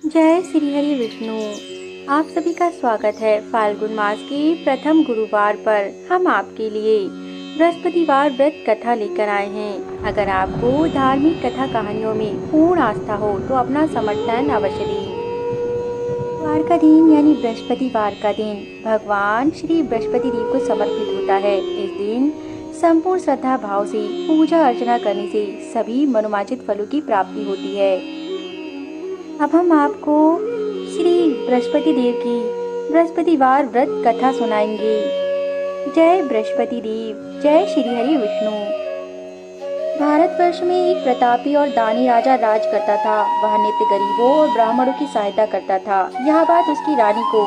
जय श्री हरि विष्णु। आप सभी का स्वागत है। फाल्गुन मास के प्रथम गुरुवार पर हम आपके लिए बृहस्पतिवार व्रत कथा लेकर आए हैं। अगर आपको धार्मिक कथा कहानियों में पूर्ण आस्था हो तो अपना समर्थन अवश्य दें। वार का दिन यानी बृहस्पतिवार का दिन भगवान श्री बृहस्पति देव को समर्पित होता है। इस दिन संपूर्ण श्रद्धा भाव से पूजा अर्चना करने से सभी मनोवांछित फलों की प्राप्ति होती है। अब हम आपको श्री बृहस्पति देव की बृहस्पतिवार व्रत कथा सुनाएंगे। जय बृहस्पति देव, जय श्री हरि विष्णु। भारतवर्ष में एक प्रतापी और दानी राजा राज करता था। वह नित्य गरीबों और ब्राह्मणों की सहायता करता था। यह बात उसकी रानी को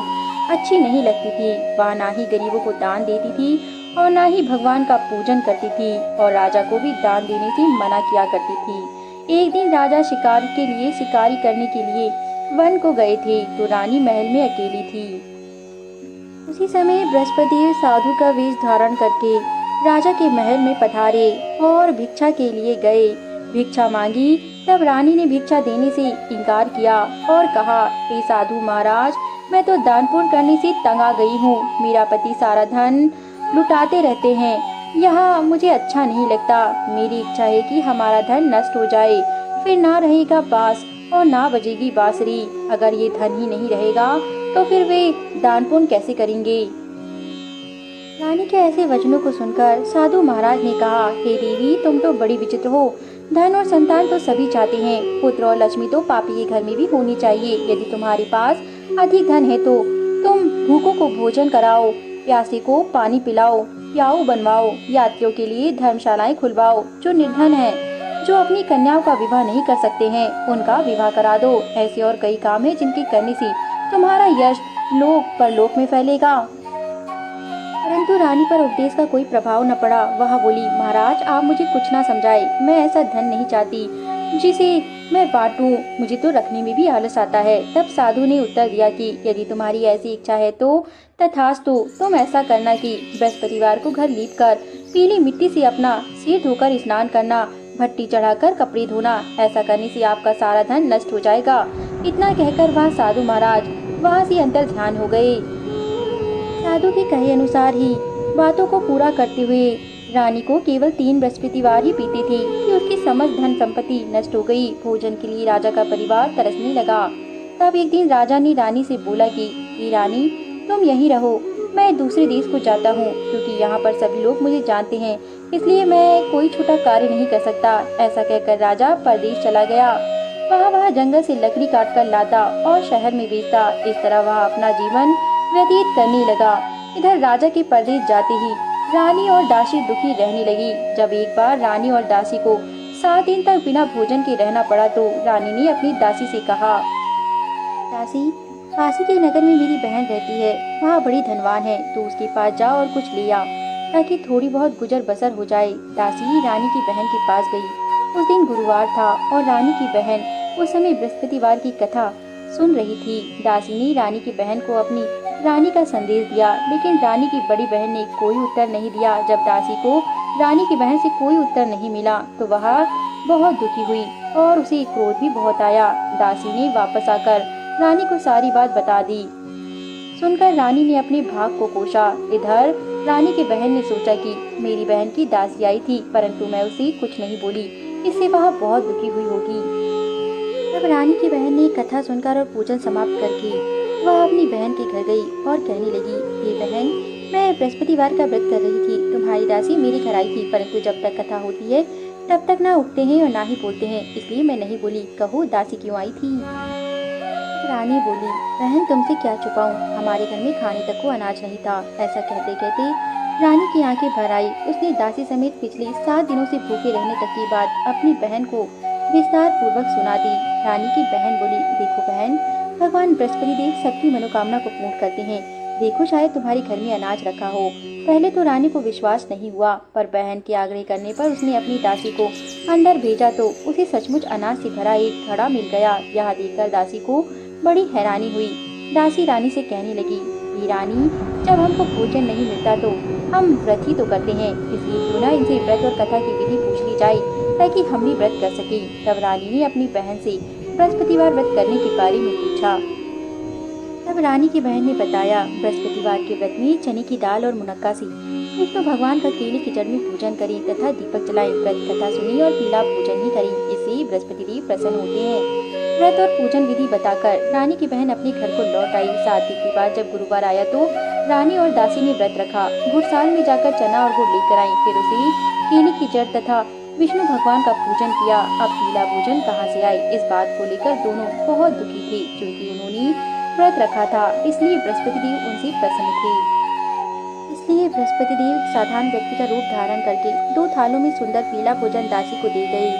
अच्छी नहीं लगती थी। वह ना ही गरीबों को दान देती थी और ना ही भगवान का पूजन करती थी और राजा को भी दान देने से मना किया करती थी। एक दिन राजा शिकार के लिए शिकारी करने के लिए वन को गए थे तो रानी महल में अकेली थी। उसी समय बृहस्पति साधु का वेश धारण करके राजा के महल में पधारे और भिक्षा के लिए गए। भिक्षा मांगी, तब रानी ने भिक्षा देने से इनकार किया और कहा, हे साधु महाराज, मैं तो दान पुण्य करने से तंग आ गई हूँ। मेरा पति सारा धन लुटाते रहते हैं, यह मुझे अच्छा नहीं लगता। मेरी इच्छा है कि हमारा धन नष्ट हो जाए, फिर ना रहेगा बांस और ना बजेगी बांसुरी। अगर ये धन ही नहीं रहेगा तो फिर वे दान पुण्य कैसे करेंगे। रानी के ऐसे वचनों को सुनकर साधु महाराज ने कहा, हे देवी, तुम तो बड़ी विचित्र हो। धन और संतान तो सभी चाहते हैं, पुत्र और लक्ष्मी तो पापी के घर में भी होनी चाहिए। यदि तुम्हारे पास अधिक धन है तो तुम भूखों को भोजन कराओ, प्यासे को पानी पिलाओ, प्याऊ बनवाओ, यात्रियों के लिए धर्मशालाएं खुलवाओ। जो निर्धन हैं, जो अपनी कन्याओं का विवाह नहीं कर सकते हैं, उनका विवाह करा दो। ऐसे और कई काम है जिनके करने से तुम्हारा यश लोक परलोक में फैलेगा। परंतु रानी पर उपदेश का कोई प्रभाव न पड़ा। वह बोली, महाराज, आप मुझे कुछ ना समझाए। मैं ऐसा धन नहीं चाहती जिसे मैं बांटूं। मुझे तो रखने में भी आलस आता है। तब साधु ने उत्तर दिया कि यदि तुम्हारी ऐसी इच्छा है तो तथास्तु। तुम ऐसा करना कि बृहस्पतिवार को घर लीप कर पीली मिट्टी से अपना सिर धोकर स्नान करना, भट्टी चढ़ाकर कपड़े धोना। ऐसा करने से आपका सारा धन नष्ट हो जाएगा। इतना कहकर वह साधु महाराज वहाँ से अंतर ध्यान हो गए। साधु के कहे अनुसार ही बातों को पूरा करते हुए रानी को केवल 3 बृहस्पतिवार ही बीते थे कि उसकी समस्त धन संपत्ति नष्ट हो गई। भोजन के लिए राजा का परिवार तरसने लगा। तब एक दिन राजा ने रानी से बोला कि हे रानी, तुम यहीं रहो, मैं दूसरे देश को जाता हूँ, क्योंकि यहाँ पर सभी लोग मुझे जानते हैं, इसलिए मैं कोई छोटा कार्य नहीं कर सकता। ऐसा कहकर राजा परदेश चला गया। वह जंगल से लकड़ी काट कर लाता और शहर में बेचता। इस तरह वह अपना जीवन व्यतीत करने लगा। इधर राजा के परदेश जाते ही रानी और दासी दुखी रहने लगी। जब एक बार रानी और दासी को 7 दिन तक बिना भोजन के रहना पड़ा तो रानी ने अपनी दासी से कहा, दासी, काशी के नगर में मेरी बहन रहती है, वहाँ बड़ी धनवान है, तो उसके पास जा और कुछ ले आ, ताकि थोड़ी बहुत गुजर बसर हो जाए। दासी रानी की बहन के पास गई। उस दिन गुरुवार था और रानी की बहन उस समय बृहस्पतिवार की कथा सुन रही थी। दासी ने रानी की बहन को अपनी रानी का संदेश दिया, लेकिन रानी की बड़ी बहन ने कोई उत्तर नहीं दिया। जब दासी को रानी की बहन से कोई उत्तर नहीं मिला तो वह बहुत दुखी हुई और उसे क्रोध भी बहुत आया। दासी ने वापस आकर रानी को सारी बात बता दी। सुनकर रानी ने अपने भाग को कोसा। इधर रानी की बहन ने सोचा कि मेरी बहन की दासी आई थी, परंतु मैं उसे कुछ नहीं बोली, इससे वह बहुत दुखी हुई होगी। तब रानी की बहन ने कथा सुनकर और पूजन समाप्त करके वह अपनी बहन के घर गई और कहने लगी, हे बहन, मैं बृहस्पतिवार का व्रत कर रही थी। तुम्हारी दासी मेरे घर आई थी, परंतु जब तक कथा होती है तब तक ना उठते हैं और ना ही बोलते हैं, इसलिए मैं नहीं बोली। कहो, दासी क्यों आई थी? रानी बोली, बहन, तुमसे क्या छुपाऊं, हमारे घर में खाने तक को अनाज नहीं था। ऐसा कहते कहते रानी की आंखें भर आई। उसने दासी समेत पिछले 7 दिनों से भूखे रहने तक की बात अपनी बहन को विस्तार पूर्वक सुना दी। रानी की बहन बोली, देखो बहन, भगवान बृहस्पति देव सबकी मनोकामना को पूर्ण करते हैं। देखो, शायद तुम्हारे घर में अनाज रखा हो। पहले तो रानी को विश्वास नहीं हुआ, पर बहन के आग्रह करने पर उसने अपनी दासी को अंदर भेजा तो उसे सचमुच अनाज से भरा एक घड़ा मिल गया। यह देखकर दासी को बड़ी हैरानी हुई। दासी रानी से कहने लगी, हे रानी, जब हमको भोजन नहीं मिलता तो हम व्रत ही तो करते हैं, इसलिए क्यों ना इनसे व्रत और कथा की विधि पूछ ली जाए, ताकि हम भी व्रत कर सके। तब रानी ने अपनी बहन से बृहस्पतिवार व्रत करने के बारे में पूछा। तब रानी की बहन ने बताया, बृहस्पतिवार के व्रत में चने की दाल और मुनक्का से विष्णु भगवान का केले की जड़ में पूजन करें तथा दीपक जलाएं, व्रत कथा सुनी और पीला भोजन ही करें, इससे बृहस्पति देव प्रसन्न होते हैं। व्रत और पूजन विधि बताकर रानी की बहन अपने घर को लौट आई। 7 दिन के बाद जब गुरुवार आया तो रानी और दासी ने व्रत रखा। घुड़साल में जाकर चना और गुड़ लेकर आई, फिर उसे केले की जड़ तथा विष्णु भगवान का पूजन किया। अब पीला भोजन कहाँ से आए, इस बात को लेकर दोनों बहुत दुखी थे, क्योंकि उन्होंने व्रत रखा था, इसलिए बृहस्पति देव उनसे प्रसन्न थे। इसलिए बृहस्पति देव साधारण व्यक्ति का रूप धारण करके 2 थालों में सुंदर पीला भोजन दासी को दे गए।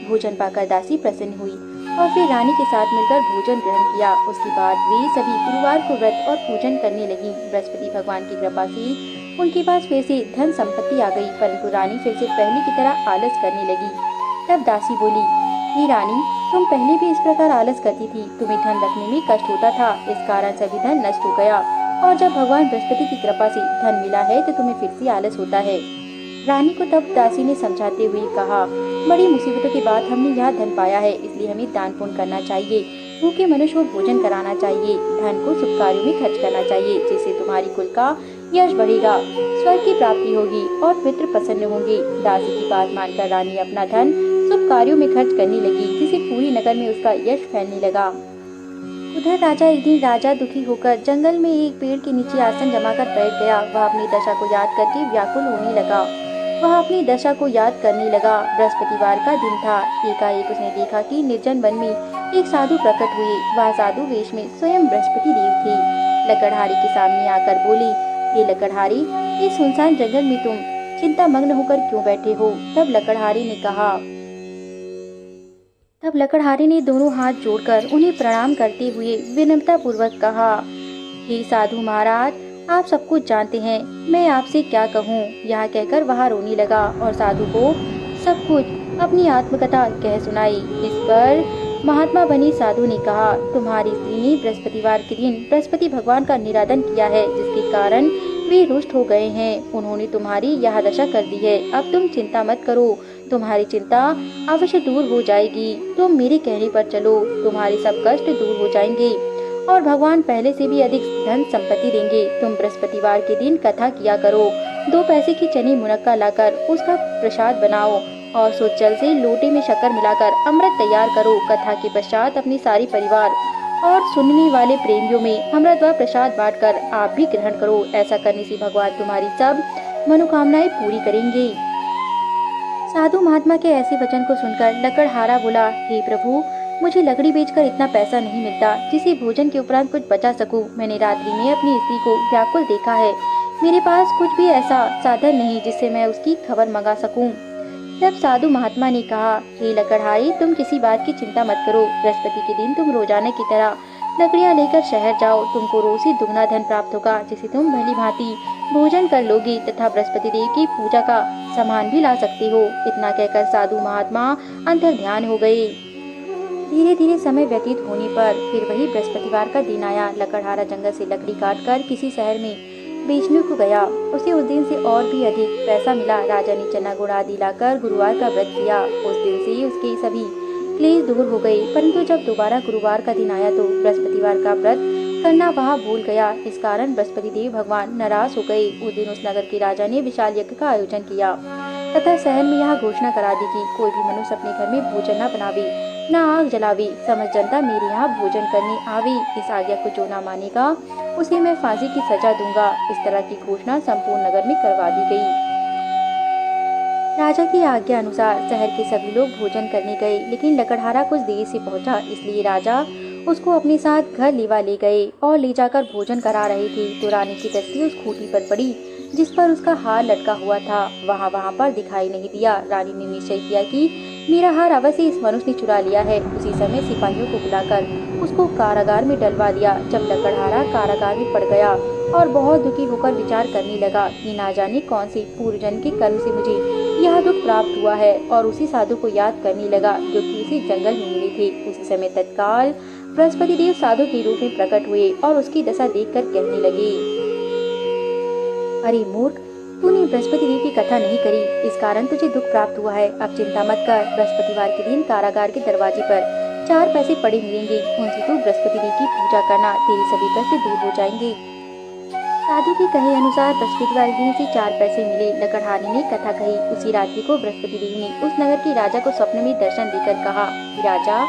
भोजन पाकर दासी प्रसन्न हुई और फिर रानी के साथ मिलकर भोजन ग्रहण किया। उसके बाद वे सभी गुरुवार को व्रत और पूजन करने लगी। बृहस्पति भगवान की कृपा से उनके पास फिर से धन संपत्ति आ गई, परंतु रानी फिर से पहले की तरह आलस करने लगी। तब दासी बोली, हे रानी, तुम पहले भी इस प्रकार आलस करती थी, तुम्हें धन रखने में कष्ट होता था, इस कारण सभी धन नष्ट हो गया, और जब भगवान बृहस्पति की कृपा से धन मिला है तो तुम्हें फिर से आलस होता है। रानी को तब दासी ने समझाते हुए कहा, बड़ी मुसीबतों के बाद हमने यह धन पाया है, इसलिए हमें दान पुण्य करना चाहिए, भूखे मनुष्य को भोजन कराना चाहिए, धन को शुभ कार्यों में खर्च करना चाहिए, जिससे तुम्हारी कुल का यश बढ़ेगा, स्वर्ग की प्राप्ति होगी और पितृ प्रसन्न होंगे। दासी की बात मानकर रानी अपना धन शुभ कार्यों में खर्च करने लगी, जिससे पूरी नगर में उसका यश फैलने लगा। उधर राजा एक दिन राजा दुखी होकर जंगल में एक पेड़ के नीचे आसन जमाकर बैठ गया। वह अपनी दशा को याद करके व्याकुल होने लगा। वह अपनी दशा को याद करने लगा। बृहस्पतिवार का दिन था। एकाएक उसने देखा कि निर्जन वन में एक साधु प्रकट हुए। वह साधु वेश में स्वयं बृहस्पति देव थे। लकड़हारी के सामने आकर बोले, हे लकड़हारी, इस सुनसान जंगल में तुम चिंता मग्न होकर क्यों बैठे हो? तब लकड़हारी ने दोनों हाथ जोड़कर उन्हें प्रणाम करते हुए विनम्रता पूर्वक कहा, हे साधु महाराज, आप सब कुछ जानते हैं, मैं आपसे क्या कहूँ। यह कहकर वह रोने लगा और साधु को सब कुछ अपनी आत्मकथा कह सुनाई। इस पर महात्मा बनी साधु ने कहा, तुम्हारी स्त्री ने बृहस्पतिवार के दिन बृहस्पति भगवान का निरादन किया है, जिसके कारण वे रुष्ट हो गए हैं। उन्होंने तुम्हारी यह दशा कर दी है। अब तुम चिंता मत करो, तुम्हारी चिंता अवश्य दूर हो जाएगी। तुम मेरे कहने पर चलो, तुम्हारे सब कष्ट दूर हो जाएंगे और भगवान पहले से भी अधिक धन संपत्ति देंगे। तुम बृहस्पतिवार के दिन कथा किया करो। 2 पैसे की चने मुनक्का लाकर उसका प्रसाद बनाओ और शुद्ध जल से लोटे में शक्कर मिलाकर अमृत तैयार करो। कथा के पश्चात अपने सारे परिवार और सुनने वाले प्रेमियों में अमृत व प्रसाद बांटकर आप भी ग्रहण करो। ऐसा करने से भगवान तुम्हारी सब मनोकामनाएं पूरी करेंगे। साधु महात्मा के ऐसे वचन को सुनकर लकड़हारा बोला, हे प्रभु, मुझे लकड़ी बेचकर इतना पैसा नहीं मिलता जिसे भोजन के उपरांत कुछ बचा सकूं। मैंने रात्रि में अपनी स्त्री को व्याकुल देखा है। मेरे पास कुछ भी ऐसा साधन नहीं जिससे मैं उसकी खबर मंगा सकूं। तब साधु महात्मा ने कहा, हे लकड़हारी, तुम किसी बात की चिंता मत करो। बृहस्पति के दिन तुम रोजाना की तरह लकड़ियां लेकर शहर जाओ। तुमको रोज ही दुगना धन प्राप्त होगा, जिसे तुम भली भांति भोजन कर लोगे तथा बृहस्पति देव की पूजा का सामान भी ला सकते हो। इतना कहकर साधु महात्मा अंतर ध्यान हो गए। धीरे धीरे समय व्यतीत होने पर फिर वही बृहस्पतिवार का दिन आया। लकड़हारा जंगल से लकड़ी काटकर किसी शहर में बेचने को गया। उसे उस दिन से और भी अधिक पैसा मिला। राजा ने चना गुड़ आदि लाकर गुरुवार का व्रत किया। उस दिन से उसके सभी क्लेश दूर हो गए। परंतु जब दोबारा गुरुवार का दिन आया तो बृहस्पतिवार का व्रत करना वह भूल गया। इस कारण बृहस्पति देव भगवान नाराज हो गए। उस दिन उस नगर के राजा ने विशाल यज्ञ का आयोजन किया तथा शहर में यह घोषणा करा दी कि कोई भी मनुष्य अपने घर में भोजन न बनावे, न आग जलावे। समस्त जनता मेरे यहाँ भोजन करने आवे। इस आज्ञा को जो न मानेगा उसे मैं फांसी की सजा दूंगा। इस तरह की घोषणा संपूर्ण नगर में करवा दी गई। राजा की आज्ञा अनुसार शहर के सभी लोग भोजन करने गए, लेकिन लकड़हारा कुछ देर से पहुंचा, इसलिए राजा उसको अपने साथ घर लेवा ले गए और ले जाकर भोजन करा रहे थे तो रानी की दृष्टि उस खूंटी पर पड़ी जिस पर उसका हार लटका हुआ था। वहाँ पर दिखाई नहीं दिया। रानी ने निश्चय किया कि मेरा हार अवश्य इस मनुष्य ने चुरा लिया है। उसी समय सिपाहियों को बुलाकर उसको कारागार में डलवा दिया। जब लकड़हारा कारागार में पड़ गया और बहुत दुखी होकर विचार करने लगा कि ना जाने कौन से पूर्व जन्म के कर्म से मुझे यह दुख प्राप्त हुआ है, और उसी साधु को याद करने लगा जो कि उसी जंगल में मिले थे। उसी समय तत्काल बृहस्पति देव साधु के रूप में प्रकट हुए और उसकी दशा देखकर कहने लगे, अरे मूर्ख, तूने बृहस्पति देव की कथा नहीं करी, इस कारण तुझे दुख प्राप्त हुआ है। अब चिंता मत कर। बृहस्पतिवार के दिन कारागार के दरवाजे पर 4 पैसे पड़े मिलेंगे, उनसे तू बृहस्पति देव की पूजा करना, तेरे सभी कष्ट दूर हो जाएंगे। साधु के कहे अनुसार बृहस्पतिवार दिन से 4 पैसे मिले। लकड़हारे ने कथा कही। उसी रात्रि को बृहस्पति देव ने उस नगर के राजा को स्वप्न में दर्शन देकर कहा कि राजा,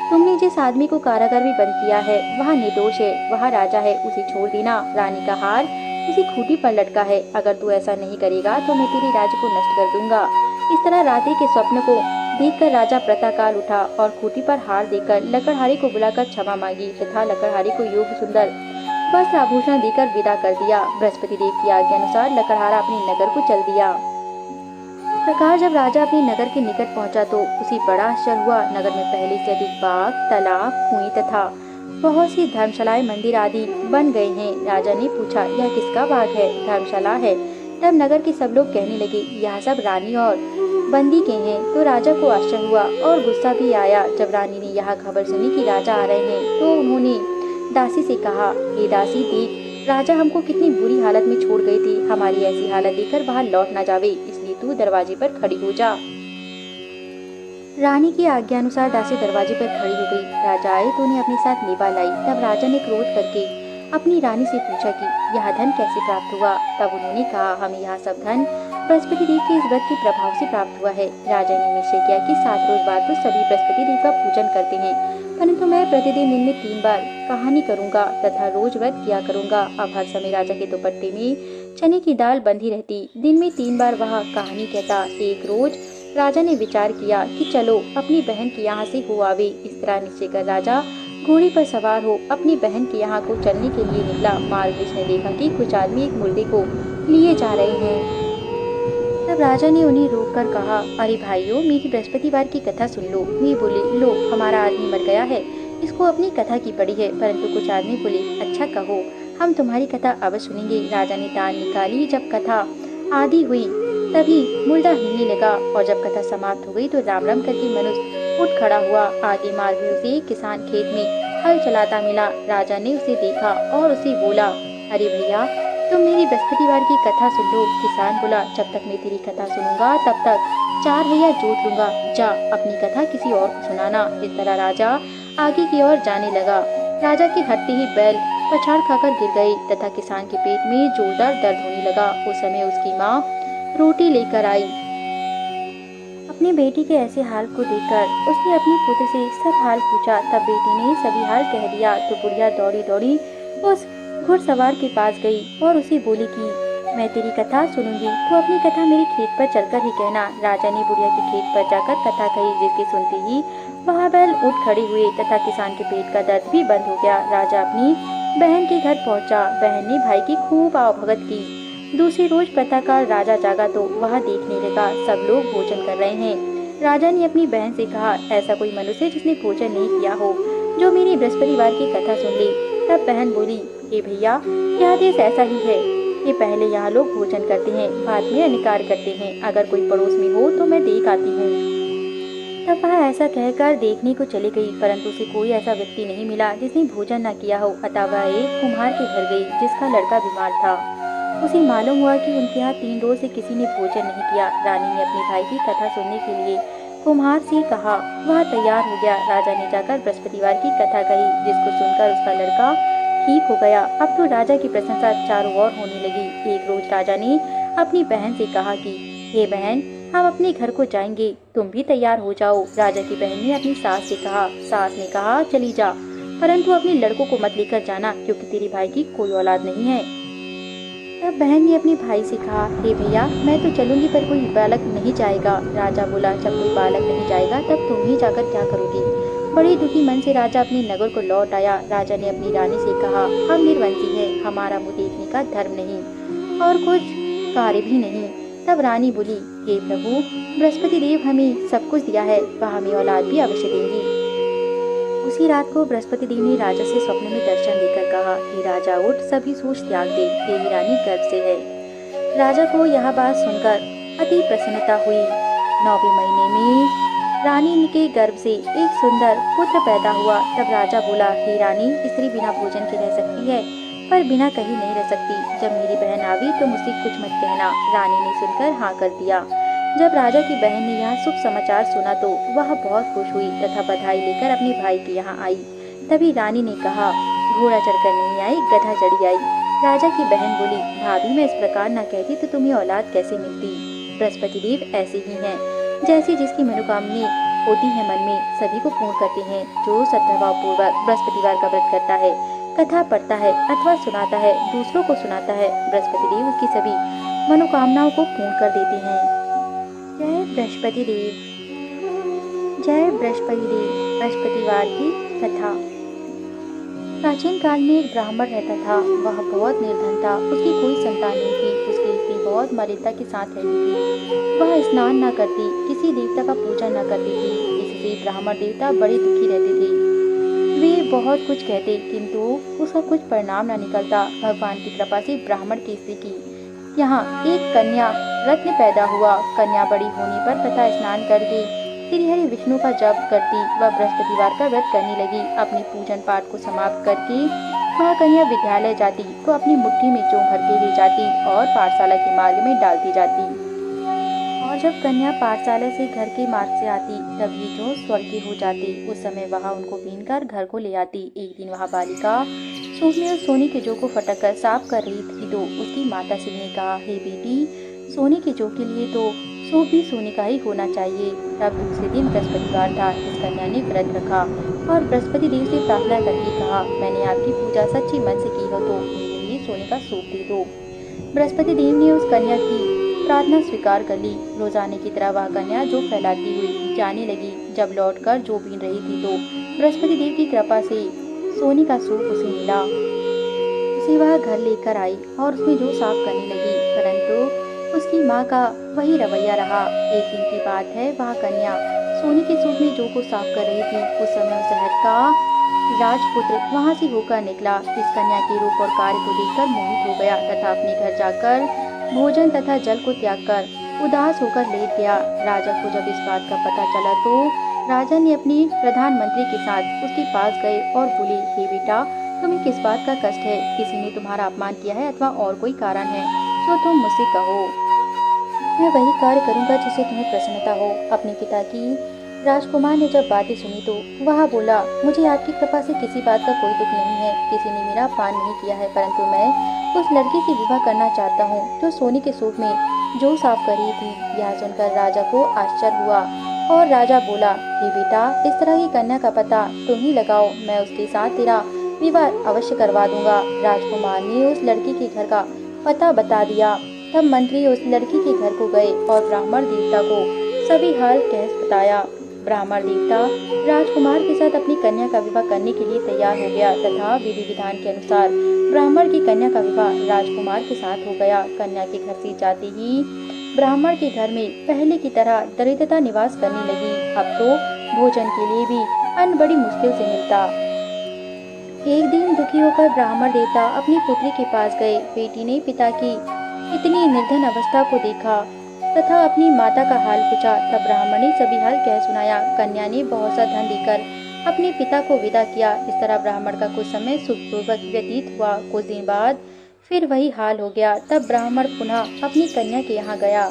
तुमने जिस आदमी को कारागार में बंद किया है वह निर्दोष है, वह राजा है, उसे छोड़ देना। रानी का हार उसी खूंटी पर लटका है, अगर तू ऐसा नहीं करेगा तो मैं तेरे राज्य को नष्ट कर दूंगा। इस तरह रात्रि के स्वप्न को देखकर राजा प्रातःकाल उठा और खूंटी पर हार देकर लकड़हारे को बुलाकर क्षमा मांगी तथा लकड़हारे को योग सुंदर वस्त्र आभूषण देकर विदा कर दिया। बृहस्पति देव की आज्ञा अनुसार लकड़हारा अपने नगर को चल दिया। इस प्रकार जब राजा अपने नगर के निकट पहुंचा तो उसे बड़ा आश्चर्य हुआ। नगर में पहले से अधिक बाग, तालाब, कुएं तथा बहुत सी धर्मशालाएं, मंदिर आदि बन गए हैं। राजा ने पूछा, यह किसका बाग है, धर्मशाला है? तब नगर के सब लोग कहने लगे, यह सब रानी और बंदी के हैं। तो राजा को आश्चर्य हुआ और गुस्सा भी आया। जब रानी ने यह खबर सुनी कि राजा आ रहे हैं तो उन्होंने दासी से कहा, हे दासी, देख राजा हमको कितनी बुरी हालत में छोड़ गए थे, हमारी ऐसी हालत देखकर बाहर लौट न जावे, इसलिए तू दरवाजे पर खड़ी हो जा। रानी की आज्ञा अनुसार दासी दरवाजे पर खड़ी हो गई। राजा आए तो उन्हें अपने साथ लेबा लाई। तब राजा ने क्रोध करके अपनी रानी से पूछा कि यह धन कैसे प्राप्त हुआ। तब उन्होंने कहा, हमें यह सब धन बृहस्पति देव के इस व्रत के प्रभाव से प्राप्त हुआ है। राजा ने निश्चय किया कि 7 रोज बाद तो सभी बृहस्पति देव का पूजन करते हैं, परंतु मैं प्रतिदिन दिन में 3 बार कहानी करूंगा तथा रोज व्रत किया करूंगा। अब हर समय राजा के दुपट्टे में चने की दाल बंधी रहती। दिन में 3 बार वह कहानी कहता। एक रोज राजा ने विचार किया कि चलो अपनी बहन के यहाँ से हो आवे। इस तरह निश्चय कर राजा घोड़े पर सवार हो अपनी बहन के यहाँ को चलने के लिए निकला। मार्ग में उसने देखा कि कुछ आदमी एक मुर्दे को लिए जा रहे हैं। तब राजा ने उन्हें रोककर कहा, अरे भाइयों, मेरी बृहस्पतिवार की कथा सुन लो। वे बोले, लो, हमारा आदमी मर गया है, इसको अपनी कथा की पड़ी है। परंतु कुछ आदमी बोले, अच्छा कहो, हम तुम्हारी कथा अवश्य सुनेंगे। राजा ने दान निकाली। जब कथा आदि हुई तभी मुर्दा हिलने लगा और जब कथा समाप्त हो गई तो राम राम करके मनुष्य उठ खड़ा हुआ। आगे मार्ग में उसे एक किसान खेत में हल चलाता मिला। राजा ने उसे देखा और उसे बोला, अरे भैया, तुम मेरी बृहस्पतिवार की कथा सुन लो। किसान बोला, जब तक मैं तेरी कथा सुनूंगा तब तक 4 हैया जोत लूंगा, जा अपनी कथा किसी और को सुनाना। इस तरह राजा आगे की ओर जाने लगा। राजा के हटते ही बैल पछाड़ खाकर गिर गए तथा किसान के पेट में जोरदार दर्द होने लगा। उस समय उसकी माँ रोटी लेकर आई। अपनी बेटी के ऐसे हाल को देखकर उसने अपनी पुत्र से सब हाल पूछा। तब बेटी ने सभी हाल कह दिया तो बुढ़िया दौड़ी दौड़ी उस घुड़सवार के पास गई और उसे बोली कि मैं तेरी कथा सुनूंगी, तो अपनी कथा मेरे खेत पर चलकर ही कहना। राजा ने बुढ़िया के खेत पर जाकर कथा कही, जिसके सुनते ही वह बैल उठ खड़े हुए तथा किसान के पेट का दर्द भी बंद हो गया। राजा अपनी बहन के घर पहुंचा। बहन ने भाई की खूब आवभगत की। दूसरी रोज प्रातःकाल राजा जागा तो वह देखने लगा सब लोग भोजन कर रहे हैं। राजा ने अपनी बहन से कहा, ऐसा कोई मनुष्य जिसने भोजन नहीं किया हो जो मेरी बृहस्पतिवार की कथा सुन ले। तब बहन बोली, हे भैया, यह देश ऐसा ही है, ये पहले यहाँ लोग भोजन करते हैं, बाद में अनिकार करते हैं। अगर कोई पड़ोस में हो तो मैं देख आती हूँ। तब वह ऐसा कहकर देखने को चली गई, परंतु उसे कोई ऐसा व्यक्ति नहीं मिला जिसने भोजन न किया हो। अतः वह एक कुम्हार के घर गई जिसका लड़का बीमार था। उसे मालूम हुआ कि उनके यहाँ 3 रोज से किसी ने भोजन नहीं किया। रानी ने अपने भाई की कथा सुनने के लिए कुम्हार से कहा। वह तैयार हो गया। राजा ने जाकर बृहस्पतिवार की कथा कही, जिसको सुनकर उसका लड़का ठीक हो गया। अब तो राजा की प्रशंसा चारों ओर होने लगी। एक रोज राजा ने अपनी बहन से कहा कि हे बहन, हम अपने घर को जाएंगे, तुम भी तैयार हो जाओ। राजा की बहन ने अपनी सास से कहा। सास ने कहा, चली जा, परंतु अपने लड़कों को मत लेकर जाना, क्योंकि तेरे भाई की कोई औलाद नहीं है। तब बहन ने अपने भाई से कहा, हे भैया, मैं तो चलूंगी पर कोई बालक नहीं जाएगा। राजा बोला, जब कोई बालक नहीं जाएगा तब तुम ही जाकर क्या करोगी। बड़े दुखी मन से राजा अपने नगर को लौट आया। राजा ने अपनी रानी से कहा, हम निर्वंशी हैं, हमारा मुँह देखने का धर्म नहीं और कुछ कार्य भी नहीं। तब रानी बोली, हे प्रभु, बृहस्पति देव हमें सब कुछ दिया है, वह हमें औलाद भी अवश्य देंगी। उसी रात को बृहस्पति देव ने राजा से स्वप्न में दर्शन देकर कहा, हे राजा, उठ, सभी सोच त्याग दे, तेरी रानी गर्भ से है। राजा को यह बात सुनकर अति प्रसन्नता हुई। 9वें महीने में रानी के गर्भ से एक सुंदर पुत्र पैदा हुआ। तब राजा बोला, हे रानी, स्त्री बिना भोजन के रह सकती है पर बिना कहीं नहीं रह सकती। जब मेरी बहन आवी तो मुझसे कुछ मत कहना। रानी ने सुनकर हाँ कर दिया। जब राजा की बहन ने यह शुभ समाचार सुना तो वह बहुत खुश हुई तथा बधाई लेकर अपने भाई के यहाँ आई। तभी रानी ने कहा, घोड़ा चढ़कर नहीं आई, गधा चढ़ी आई। राजा की बहन बोली, भाभी मैं इस प्रकार न कहती तो तुम्हें औलाद कैसे मिलती। बृहस्पति देव ऐसे ही हैं, जैसी जिसकी मनोकामना होती है मन में सभी को पूर्ण करते हैं। जो श्रद्धाभाव पूर्वक बृहस्पतिवार का व्रत करता है, कथा पढ़ता है अथवा सुनाता है, दूसरों को सुनाता है, बृहस्पति देव उसकी सभी मनोकामनाओं को पूर्ण कर देते हैं। जय बृहस्पति देव। जय बृहस्पति देव। बृहस्पतिवार की कथा। प्राचीन काल में एक ब्राह्मण रहता था। वह बहुत निर्धन था, उसकी कोई संतान नहीं थी। उसकी स्त्री बहुत मलिनता के साथ रहती थी। वह स्नान न करती, किसी देवता का पूजा न करती थी। इससे ब्राह्मण देवता बड़े दुखी रहते थे। वे बहुत कुछ कहते किंतु उसका कुछ परिणाम न निकलता। भगवान की कृपा से ब्राह्मण की स्त्री की यहाँ एक कन्या रत्न पैदा हुआ। कन्या बड़ी होने पर तथा स्नान करके श्री हरि विष्णु का जप करती व बृहस्पतिवार का व्रत करने लगी। अपने पूजन पाठ को समाप्त करके वह कन्या विद्यालय जाती तो अपनी मुट्ठी में चों भर के ले जाती और पाठशाला के मार्ग में डालती जाती। और जब कन्या पाठशाला से घर के मार्ग से आती तब ये जो स्वर्गीय हो जाती। उस समय वह उनको बीनकर घर को ले आती। एक दिन वह बालिका सूप में उस सोने के जौ को फटक कर साफ कर रही थी तो उसकी माता सिंह ने कहा, हे बेटी, सोने के जौ के लिए तो सूप भी सोने का ही होना चाहिए। तब दूसरे दिन बृहस्पतिवार था। इस कन्या ने व्रत रखा और बृहस्पति देव से प्रार्थना करके कहा, मैंने आपकी पूजा सच्ची मन से की हो तो मेरे लिए सोने का सूप दे दो। बृहस्पति देव ने उस कन्या की प्रार्थना स्वीकार कर ली। रोजाने की तरह वह कन्या जौ फैलाती हुई जाने लगी। जब लौटकर जौ बीन रही थी तो बृहस्पति देव की कृपा से सोने का सूप उसे मिला। उसे वह घर लेकर आई और उसमें जौ साफ करने लगी, परंतु उसकी माँ का वही रवैया रहा। एक दिन की बात है, वह कन्या सोने के सूप में जौ को साफ कर रही थी। उस समय उस शहर का राजपुत्र वहां से होकर निकला। इस कन्या के रूप और कार्य को देखकर मोहित हो गया तथा अपने घर जाकर भोजन तथा जल को त्याग कर उदास होकर लेट गया। राजा को जब इस बात का पता चला तो राजा ने अपने प्रधानमंत्री के साथ उसके पास गए और बोले, हे बेटा, तुम्हें किस बात का कष्ट है? किसी ने तुम्हारा अपमान किया है अथवा और कोई कारण है तो तुम मुझसे कहो, मैं वही कार्य करूंगा जिससे तुम्हें प्रसन्नता हो। अपने पिता की राजकुमार ने जब बातें सुनी तो वह बोला, मुझे आपकी कृपा से किसी बात का कोई दुख नहीं है। किसी ने मेरा अपमान नहीं किया है, परंतु मैं उस लड़की से विवाह करना चाहता हूँ जो सोने के सूप में जौ साफ कर रही थी। यह सुनकर राजा को आश्चर्य हुआ और राजा बोला, हे बेटा, इस तरह की कन्या का पता तुम ही लगाओ, मैं उसके साथ तेरा विवाह अवश्य करवा दूंगा। राजकुमार ने उस लड़की के घर का पता बता दिया। तब मंत्री उस लड़की के घर को गए और ब्राह्मण देवता को सभी हाल कह बताया। ब्राह्मण देवता राजकुमार के साथ अपनी कन्या का विवाह करने के लिए तैयार हो गया तथा विधि विधान के अनुसार ब्राह्मण की कन्या का विवाह राजकुमार के साथ हो गया। कन्या के घर से जाते ही ब्राह्मण के घर में पहले की तरह दरिद्रता निवास करने लगी। अब तो भोजन के लिए भी अन्न बड़ी मुश्किल से मिलता। एक दिन दुखी होकर ब्राह्मण देवता अपनी पुत्री के पास गए। बेटी ने पिता की इतनी निर्धन अवस्था को देखा तथा अपनी माता का हाल पूछा। तब ब्राह्मण ने सभी हाल कह सुनाया। कन्या ने बहुत सा धन देकर अपने पिता को विदा किया। इस तरह ब्राह्मण का कुछ समय सुखपूर्वक व्यतीत हुआ। कुछ दिन बाद फिर वही हाल हो गया। तब ब्राह्मण पुनः अपनी कन्या के यहाँ गया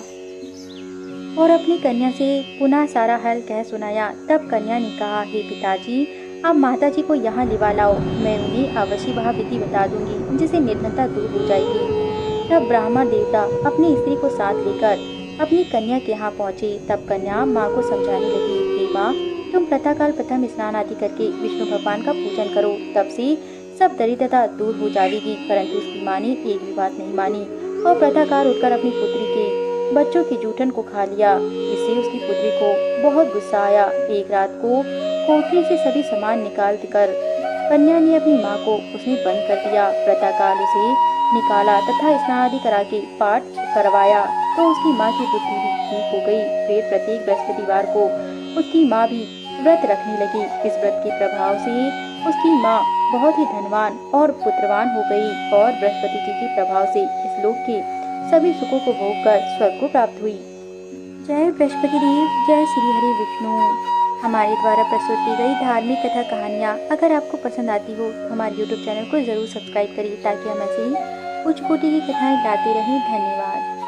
और अपनी कन्या से पुनः सारा हाल कह सुनाया। तब कन्या ने कहा, हे पिताजी, आप माताजी को यहाँ लिवा लाओ, मैं उन्हें अवश्य वह विधि बता दूंगी जिससे निर्धनता दूर हो जाएगी। तब ब्राह्मण देवता अपनी स्त्री को साथ लेकर अपनी कन्या के यहाँ पहुँचे। तब कन्या माँ को समझाने लगी, हे माँ, तुम प्रातःकाल प्रथम स्नान आदि करके विष्णु भगवान का पूजन करो, तब से सब दरिद्रता दूर हो जाएगी। परंतु उसकी माँ ने एक भी बात नहीं मानी और प्रातःकाल उठकर अपनी पुत्री के बच्चों की जूठन को खा लिया। इससे उसकी पुत्री को बहुत गुस्सा आया। एक रात को कोठरी से सभी सामान निकाल कर कन्या ने अपनी माँ को उसमें बंद कर दिया। प्रातःकाल उसे निकाला तथा स्नान आदि करा के पाठ करवाया तो उसकी माँ की बुद्धि भी ठीक हो गई। फिर प्रत्येक बृहस्पतिवार को उसकी माँ भी व्रत रखने लगी। इस व्रत के प्रभाव से उसकी माँ बहुत ही धनवान और पुत्रवान हो गई और बृहस्पति जी के प्रभाव से इस लोक के सभी सुखों को भोगकर स्वर्ग को प्राप्त हुई। जय बृहस्पति देव, जय श्री हरि विष्णु। हमारे द्वारा प्रस्तुत की गई धार्मिक कथा कहानियाँ अगर आपको पसंद आती हो तो हमारे YouTube चैनल को जरूर सब्सक्राइब करिए ताकि हम ऐसे ही उच्च कोटि की कथाएं लाते रहें। धन्यवाद।